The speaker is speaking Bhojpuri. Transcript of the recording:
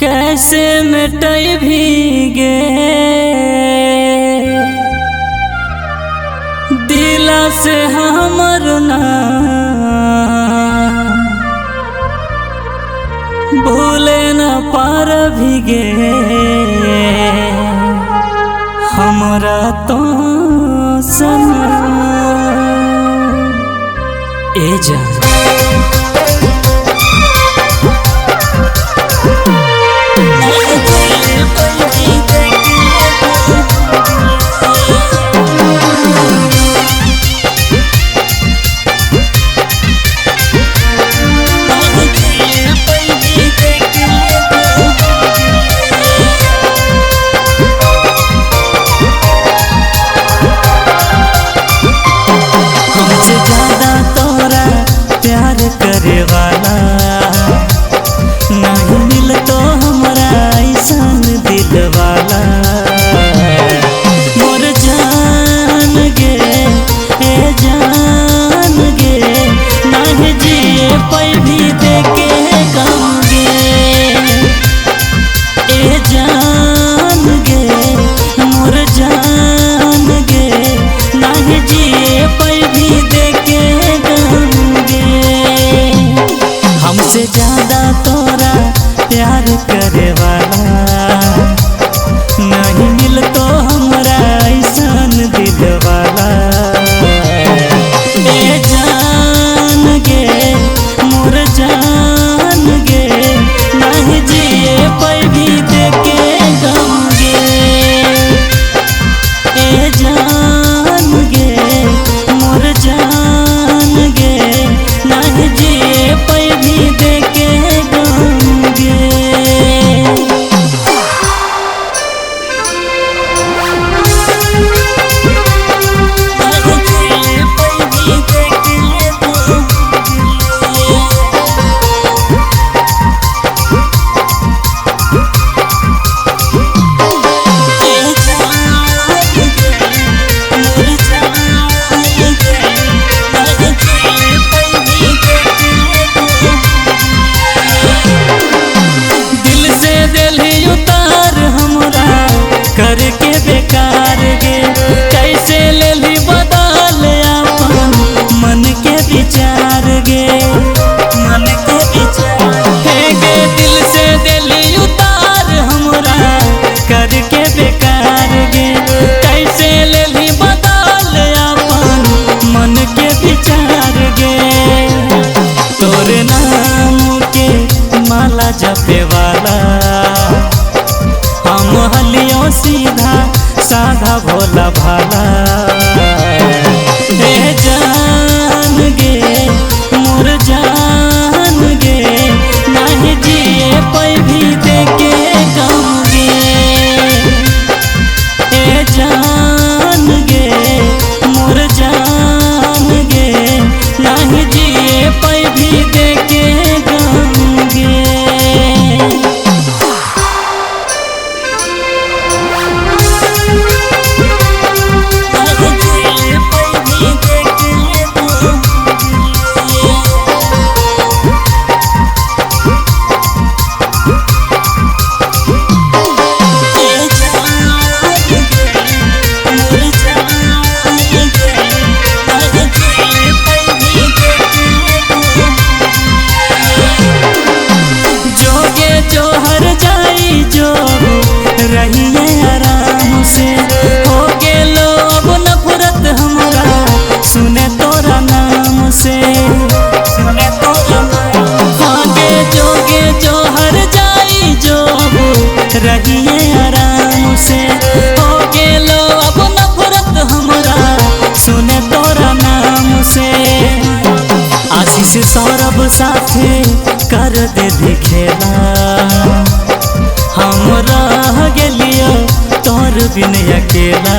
कैसे मिटई भीगे दिला से हमर नाम, भूले न पार भीगे हमरा तो सनम। ए जान हमसे ज्यादा तोरा प्यार करे वाला नहीं मिल तो हमरा ऐसन दिल वाला। मोर जान गे ए जान गे नहीं जिए पै भी देके गम गे ए जान गे मोर जान गे नहीं जिए पै भी देके गम गे। हमसे ज्यादा तोरा प्यार करे वाला नहीं मिल तो हमरा ऐसन दिल वाला। ए जान गे मोर जान गे नहीं जिए पै भी देके गम गे ए जान गे मोर जान गे नहीं जिए पै भी देके गम गे। करके बेकार गे कैसे लेली बदल अपन मन के विचार गे मन के विचार हे गे दिल से दिली उतार हमरा करके बेकार गे कैसे लेली बदल अपन मन के विचार गे। तोरे नाम के माला जपे वाला हम हलियो सीधा साधा भोला भाला। ए जान गे मोर जान गे नहीं जिए पै भी देके गम गे ए जान गे मोर जान गे नहीं जिए पै भी देके गम गे। रहिए आराम से हो गेलो अब नफरत हमरा सुने तोरा नाम से सुने तोरा आगे जोगे जो हर जाई जो रहिए आराम से हो गेलो अब नफरत हमरा सुने तोरा नाम से। आशीष सौरभ साथे कर दे दिखेला हम रह गेलियो तोर बिन अकेला।